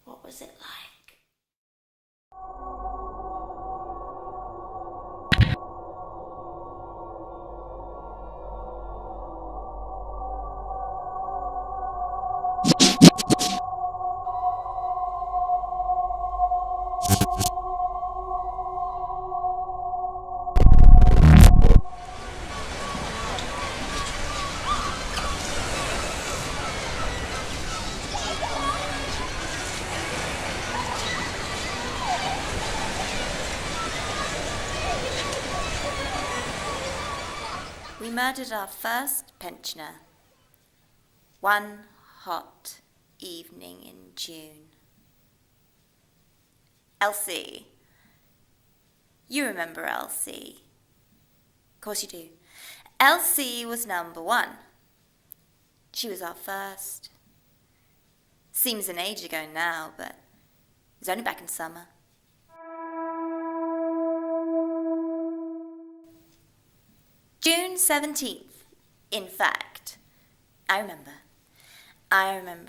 What was it like? We murdered our first pensioner. One hot evening in June. Elsie. You remember Elsie. Of course you do. Elsie was number one. She was our first. Seems an age ago now, but it was only back in summer. June 17th, in fact. I remember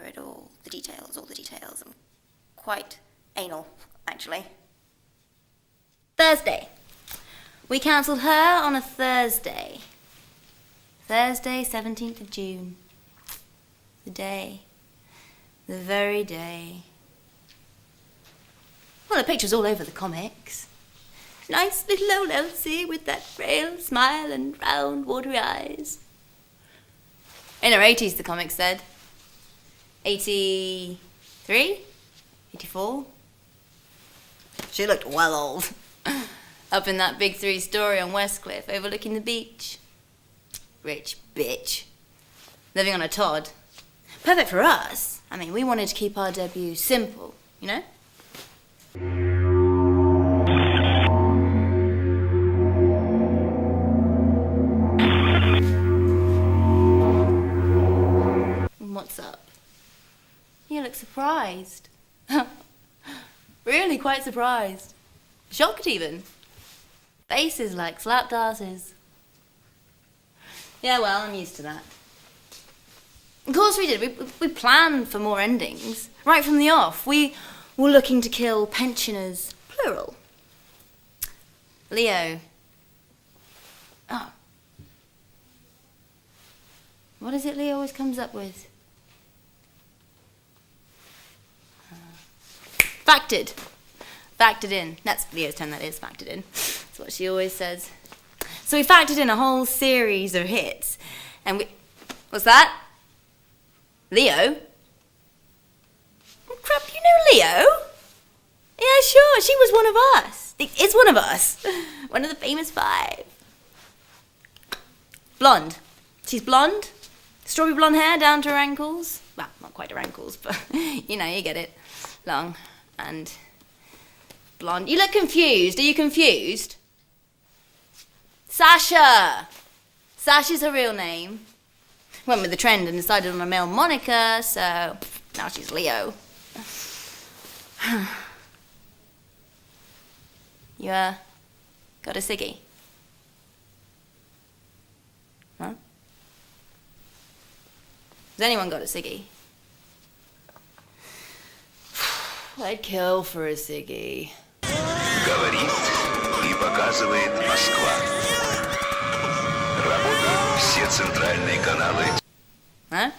it all the details. I'm quite anal, actually. Thursday. We cancelled her on a Thursday. Thursday, 17th of June. The day. The very day. Well, the picture's all over the comics. Nice little old Elsie with that frail smile and round, watery eyes. In her 80s, the comic said. 83? 84? She looked well old. Up in that big 3-story on Westcliff, overlooking the beach. Rich bitch. Living on a Todd. Perfect for us. I mean, we wanted to keep our debut simple, you know? What's up? You look surprised. Really quite surprised. Shocked even. Faces like slapped asses. Yeah, well, I'm used to that. Of course we did. We planned for more endings. Right from the off. We were looking to kill pensioners, plural. Leo. Oh. What is it Leo always comes up with? Factored. Factored in. That's Leo's term, that is, factored in. That's what she always says. So we factored in a whole series of hits. And we... What's that? Leo? Oh, crap, you know Leo? Yeah, sure, she was one of us. Is one of us. One of the famous 5. Blonde. She's blonde. Strawberry blonde hair down to her ankles. Well, not quite her ankles, but you know, you get it. Long and blonde. You look confused. Are you confused? Sasha! Sasha's her real name. Went with the trend and decided on a male moniker, so now she's Leo. You, got a ciggy? Huh? Has anyone got a ciggy? I'd kill for a ciggy. Говорит и показывает Москва. Работают все центральные каналы. Huh?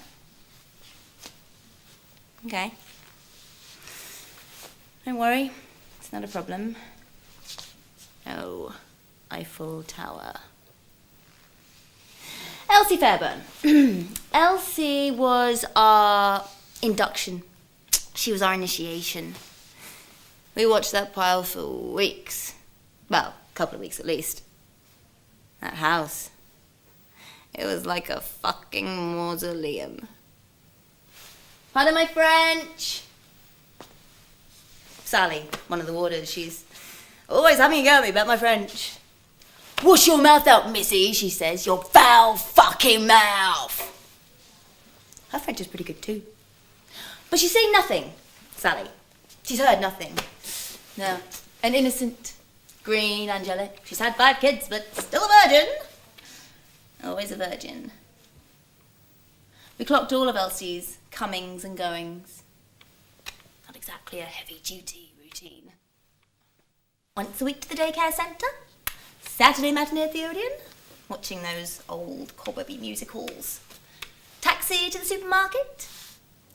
Okay. Don't worry, it's not a problem. Oh, Eiffel Tower. Elsie Fairburn. Elsie was our induction. She was our initiation. We watched that pile for weeks. Well, a couple of weeks at least. That house. It was like a fucking mausoleum. Pardon my French. Sally, one of the warders, she's always having a go at me about my French. Wash your mouth out, missy, she says. Your foul fucking mouth. Her French is pretty good too. But she's seen nothing, Sally. She's heard nothing. No. An innocent, green, angelic. She's had 5 kids, but still a virgin. Always a virgin. We clocked all of Elsie's comings and goings. Not exactly a heavy-duty routine. Once a week to the daycare centre, Saturday matinee at the Odeon, watching those old cobwebby musicals. Taxi to the supermarket.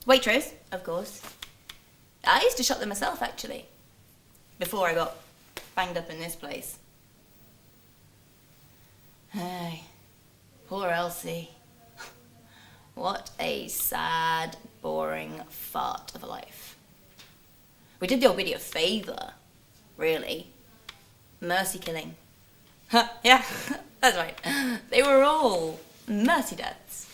Waitrose, of course. I used to shop there myself, actually, before I got banged up in this place. Hey, poor Elsie. What a sad, boring fart of a life. We did the old video a favour, really. Mercy killing. Yeah, that's right. They were all mercy deaths.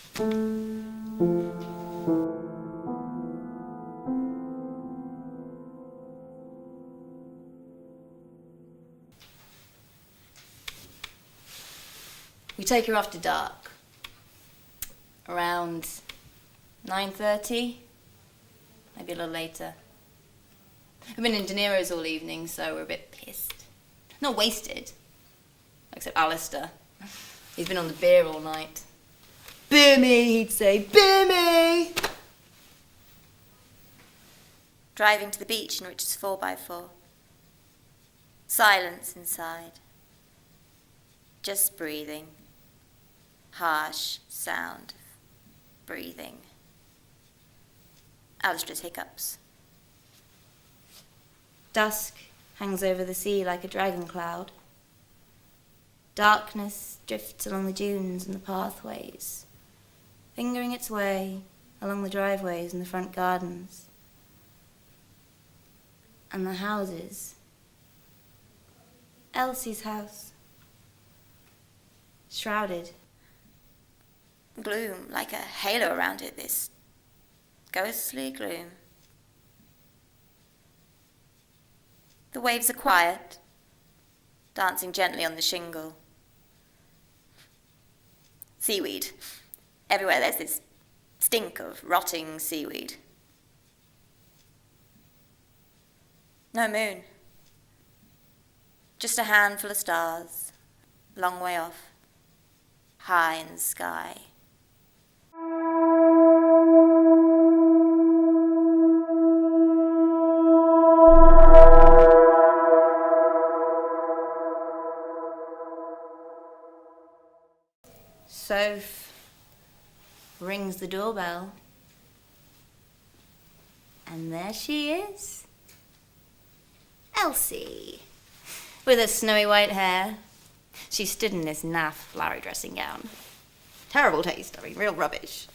We take her after dark, around 9:30, maybe a little later. We've been in De Niro's all evening, so we're a bit pissed. Not wasted, except Alistair. He's been on the beer all night. Beer me, he'd say, beer me! Driving to the beach in Richard's 4x4. Silence inside. Just breathing. Harsh sound of breathing. Alistair's hiccups. Dusk hangs over the sea like a dragon cloud. Darkness drifts along the dunes and the pathways, fingering its way along the driveways and the front gardens. And the houses. Elsie's house. Shrouded. Gloom, like a halo around it, this ghostly gloom. The waves are quiet, dancing gently on the shingle. Seaweed. Everywhere there's this stink of rotting seaweed. No moon. Just a handful of stars, long way off, high in the sky. Soph rings the doorbell. And there she is. Elsie. With her snowy white hair. She stood in this naff flowery dressing gown. Terrible taste, real rubbish.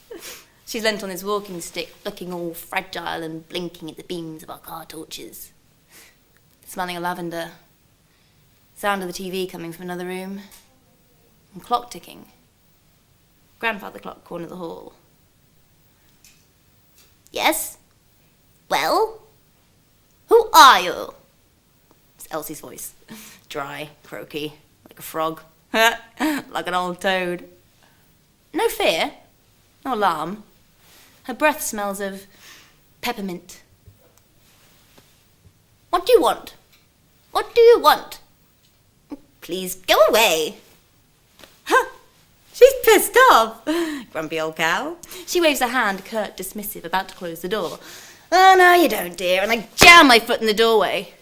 She's leant on this walking stick, looking all fragile and blinking at the beams of our car torches. Smelling of lavender. Sound of the TV coming from another room. And clock ticking. Grandfather clock, corner of the hall. Yes? Well? Who are you? It's Elsie's voice. Dry, croaky, like a frog. Like an old toad. No fear, no alarm. Her breath smells of peppermint. What do you want? What do you want? Please go away. Huh. She's pissed off. Grumpy old cow. She waves a hand, curt, dismissive, about to close the door. Oh, no, you don't, dear. And I jam my foot in the doorway.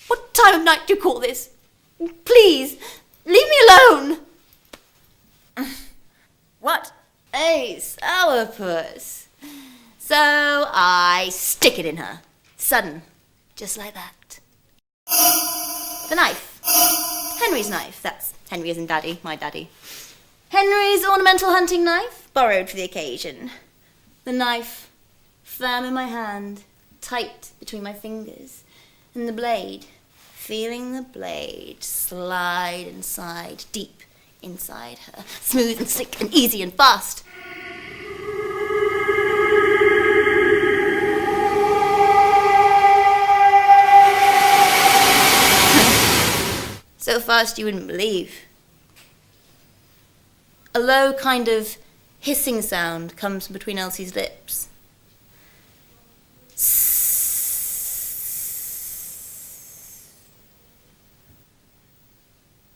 What time of night do you call this? Please, leave me alone. What? Hey, sourpuss. So I stick it in her. Sudden. Just like that. The knife. Henry's knife. That's Henry as in Daddy, my daddy. Henry's ornamental hunting knife, borrowed for the occasion. The knife, firm in my hand, tight between my fingers, and the blade, feeling the blade slide inside, deep inside her, smooth and slick and easy and fast. So fast you wouldn't believe. A low kind of hissing sound comes from between Elsie's lips.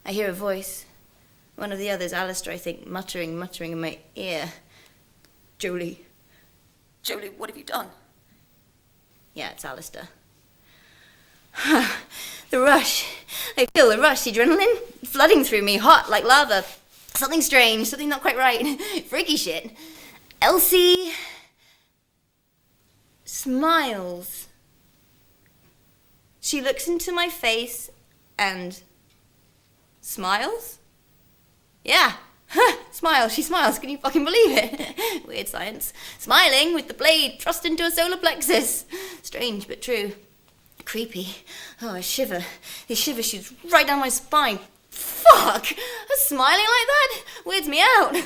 I hear a voice. One of the others, Alistair, I think, muttering in my ear. Jolie. Jolie, what have you done? Yeah, it's Alistair. The rush. I feel the rush, the adrenaline flooding through me, hot like lava. Something strange, something not quite right. Freaky shit. Elsie smiles. She looks into my face and smiles? Yeah. Smile, she smiles. Can you fucking believe it? Weird science. Smiling with the blade thrust into a solar plexus. Strange but true. Creepy. Oh, a shiver. This shiver shoots right down my spine. Fuck! Smiling like that weirds me out.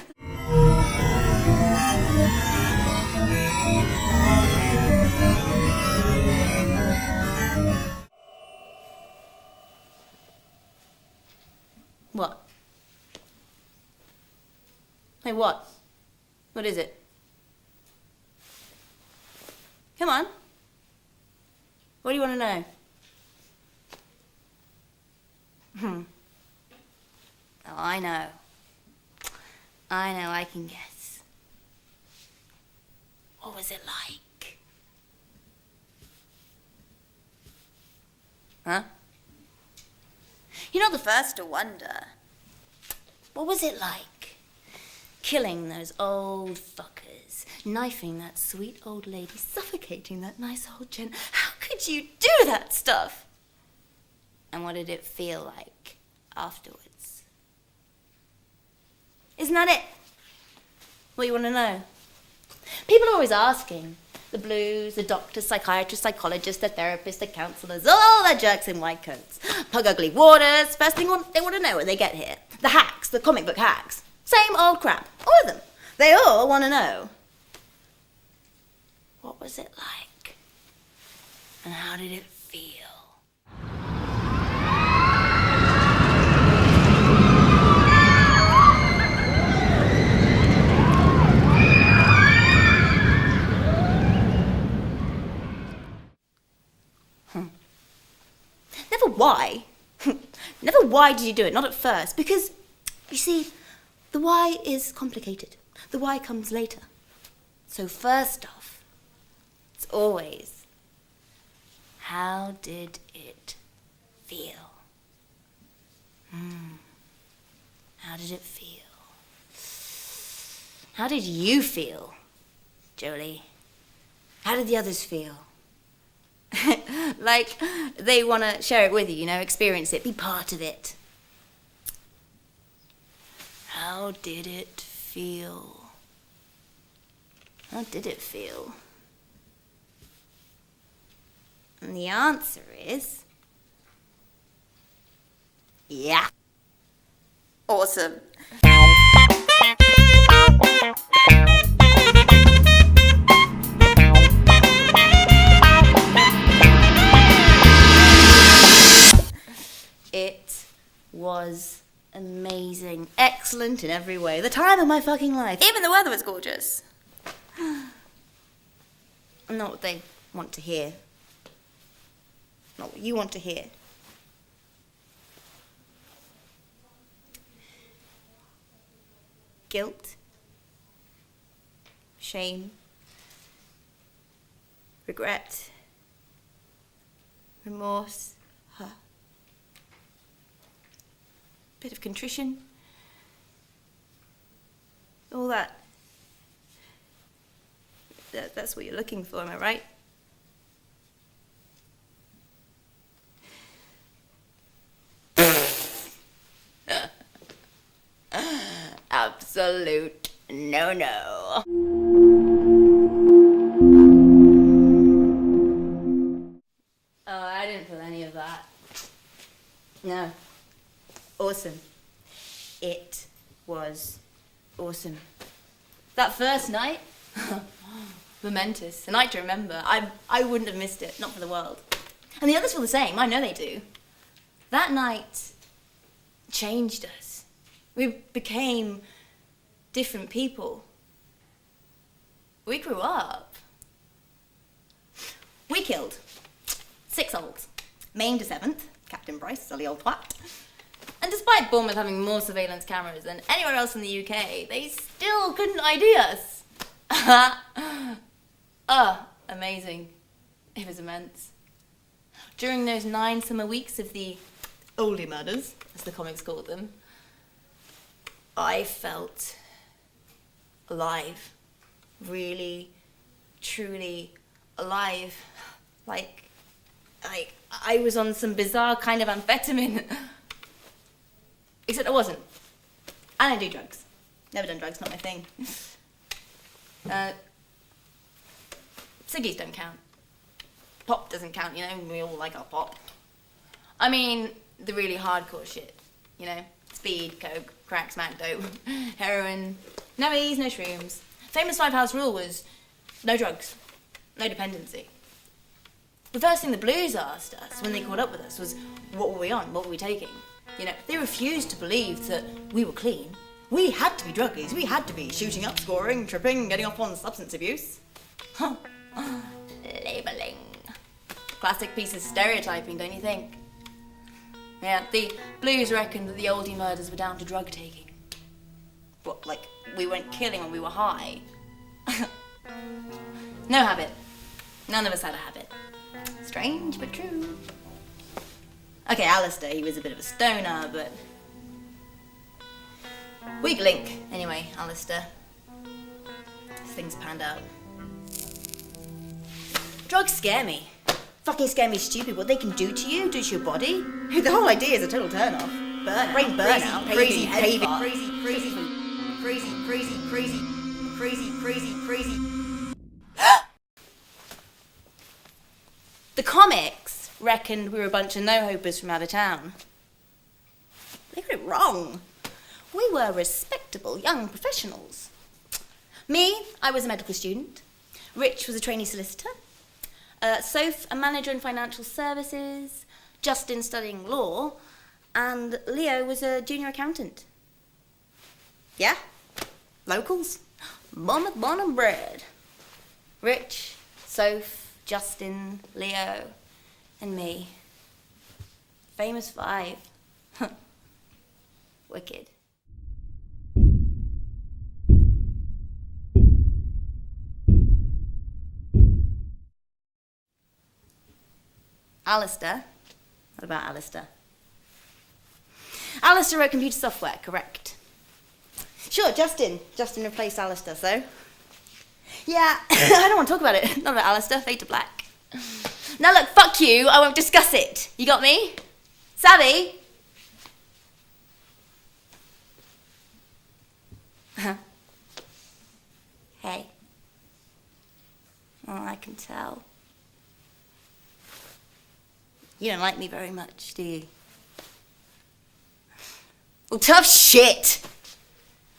What? Hey, what? What is it? Come on. What do you want to know? Oh, I know. I can guess. What was it like? Huh? You're not the first to wonder. What was it like? Killing those old fuckers, knifing that sweet old lady, suffocating that nice old gent. How could you do that stuff? And what did it feel like afterwards? Isn't that it? What you want to know? People are always asking. The blues, the doctors, psychiatrists, psychologists, the therapists, the counsellors, all the jerks in white coats. Pug ugly waters. First thing they want to know when they get here. The hacks, the comic book hacks. Same old crap. All of them. They all want to know. What was it like? And how did it feel? Never why. Never why did you do it, not at first. Because, you see, the why is complicated. The why comes later. So first off, it's always, how did it feel? How did it feel? How did you feel, Jolie? How did the others feel? Like they want to share it with you, experience it, be part of it. How did it feel? How did it feel? And the answer is... yeah. Awesome. It was amazing. Excellent in every way. The time of my fucking life. Even the weather was gorgeous. Not what they want to hear. Not what you want to hear. Guilt. Shame. Regret. Remorse. Bit of contrition. All that. That's what you're looking for, am I right? Absolute no-no. Oh, I didn't feel any of that. No. Awesome. It was awesome. That first night, momentous. A night to remember. I wouldn't have missed it, not for the world. And the others feel the same. I know they do. That night changed us. We became different people. We grew up. We killed 6 olds. Maimed a 7th, Captain Bryce, silly old twat. And despite Bournemouth having more surveillance cameras than anywhere else in the UK, they still couldn't ID us. Amazing. It was immense. During those 9 summer weeks of the oldie murders, as the comics called them, I felt alive. Really, truly alive. Like I was on some bizarre kind of amphetamine. Except I wasn't. I don't do drugs. Never done drugs, not my thing. Ciggies don't count. Pop doesn't count, you know, we all like our pop. I mean, the really hardcore shit, you know, speed, coke, crack, smack, dope, heroin, no E's, no shrooms. Famous 5-house rule was no drugs, no dependency. The first thing the Blues asked us when they caught up with us was, what were we on, what were we taking? You know, they refused to believe that we were clean. We had to be druggies, we had to be shooting up, scoring, tripping, getting off on substance abuse. Huh. Labelling. Classic piece of stereotyping, don't you think? Yeah, the Blues reckoned that the oldie murders were down to drug taking. What, like, we weren't killing when we were high? No habit. None of us had a habit. Strange, but true. Okay, Alistair, he was a bit of a stoner, but... weak link, anyway, Alistair. Things panned out. Drugs scare me. Fucking scare me stupid. What they can do to you, do to your body. The whole idea is a total turn-off. Brain burnout, crazy, crazy. The comics reckoned we were a bunch of no-hopers from out of town. They got it wrong. We were respectable young professionals. Me, I was a medical student. Rich was a trainee solicitor. Soph, a manager in financial services. Justin studying law. And Leo was a junior accountant. Yeah, locals. Born and bred. Rich, Soph, Justin, Leo, and me. Famous 5. Wicked. Alistair. What about Alistair? Alistair wrote computer software, correct. Sure, Justin. Justin replaced Alistair, so. Yeah, I don't want to talk about it. Not about Alistair, fade to black. Now look, fuck you, I won't discuss it. You got me? Savvy? Hey. Oh, I can tell. You don't like me very much, do you? Well, tough shit!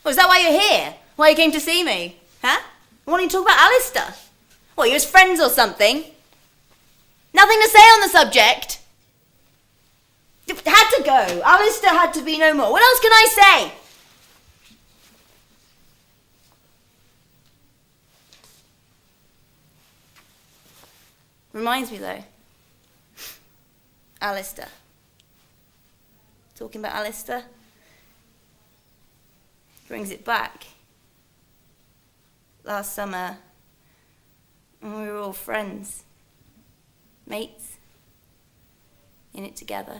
Well, is that why you're here? Why you came to see me? Huh? Wanting to talk about Alistair? What, you're his friends or something? Nothing to say on the subject? Had to go. Alistair had to be no more. What else can I say? Reminds me though. Alistair. Talking about Alistair. Brings it back. Last summer, when we were all friends, mates, in it together.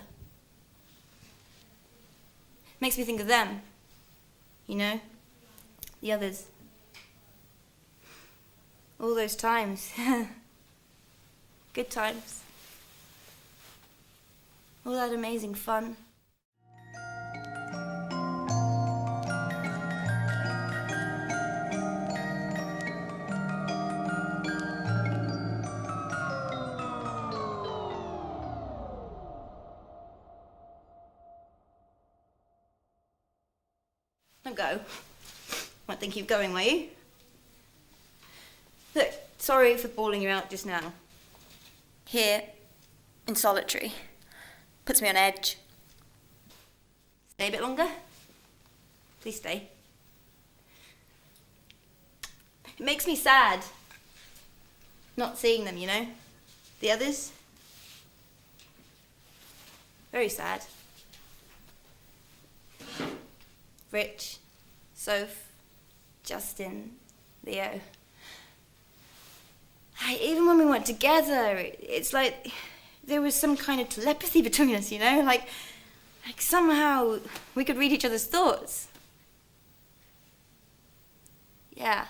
Makes me think of them, you know, the others. All those times. Good times. All that amazing fun. Don't go. Won't think you're going, were you? Look, sorry for bawling you out just now. Here, in solitary. Puts me on edge. Stay a bit longer? Please stay. It makes me sad. Not seeing them, you know? The others. Very sad. Rich, Soph, Justin, Leo. even when we weren't together, it's like there was some kind of telepathy between us, you know? Like somehow we could read each other's thoughts. Yeah.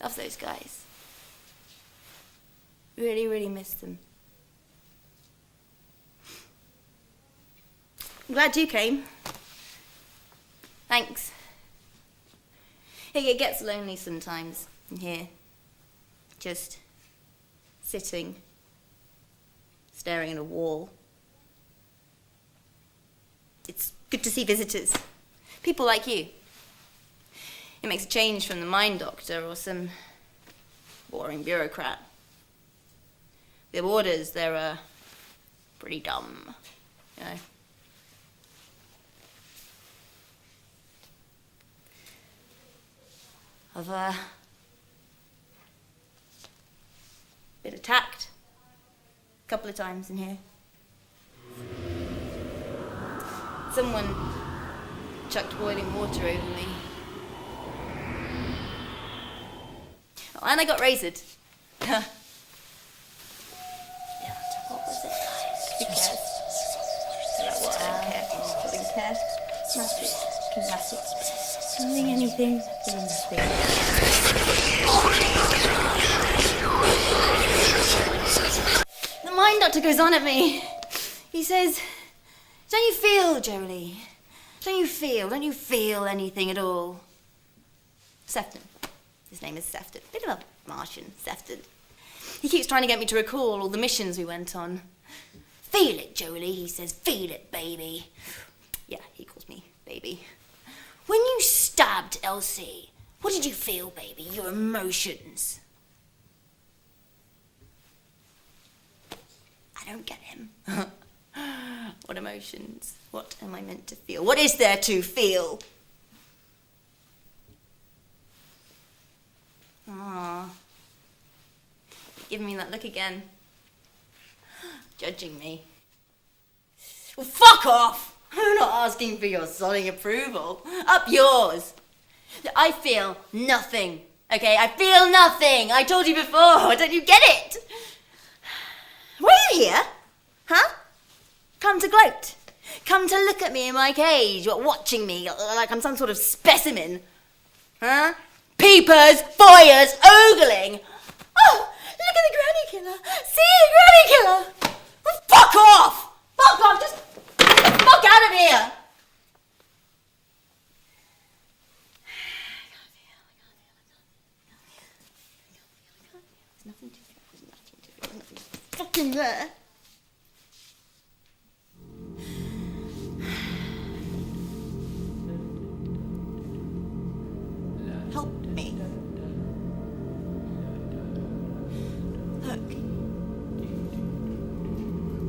Love those guys. Really, really miss them. I'm glad you came. Thanks. It gets lonely sometimes in here. Just sitting, staring at a wall. It's good to see visitors. People like you. It makes a change from the mind doctor or some boring bureaucrat. The warders, they're pretty dumb, you know. I've been attacked a couple of times in here. Someone chucked boiling water over me. Oh, and I got razored. Yeah, what was it? Who cares? About what? I don't care. I don't care. Nothing. Nothing, anything, nothing. The mind doctor goes on at me. He says, don't you feel, Jolie? Don't you feel anything at all? Sefton. His name is Sefton. Bit of a Martian, Sefton. He keeps trying to get me to recall all the missions we went on. Feel it, Jolie, he says. Feel it, baby. Yeah, he calls me baby. When you stabbed Elsie, what did you feel, baby? Your emotions. I don't get him. What emotions? What am I meant to feel? What is there to feel? Aww. Giving me that look again. Judging me. Well, fuck off! I'm not asking for your sodding approval. Up yours. I feel nothing. Okay, I feel nothing. I told you before. Don't you get it? Why are you here? Huh? Come to gloat. Come to look at me in my cage. You're watching me like I'm some sort of specimen. Huh? Peepers, foyers, ogling. Oh, look at the granny killer. See the granny killer. Well, fuck off. Fuck off. Just get the fuck out of here. There's nothing to feel. There's nothing to feel. There's nothing fucking there. Help me. Look.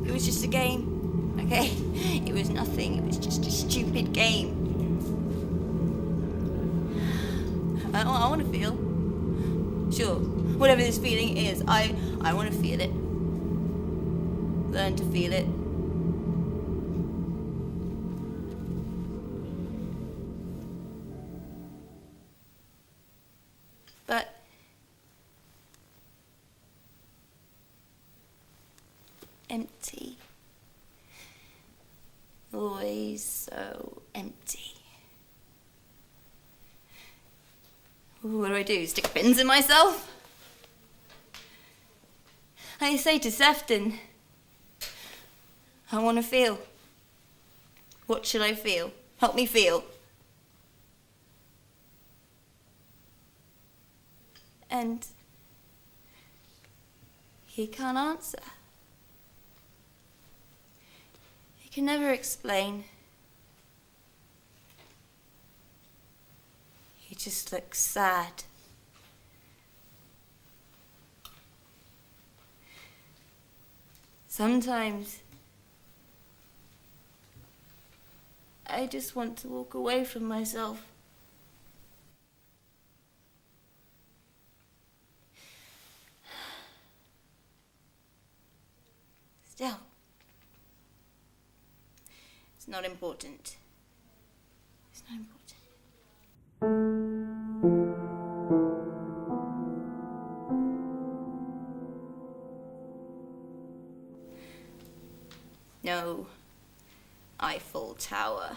It was just a game, okay? It was nothing. It was just a stupid game. I want to feel. Sure. Whatever this feeling is, I want to feel it. Learn to feel it. But empty. Always so empty. What do? Stick pins in myself? I say to Sefton, I want to feel. What should I feel? Help me feel. And he can't answer. He can never explain. He just looks sad. Sometimes I just want to walk away from myself. Still, it's not important. It's not important. No Eiffel Tower.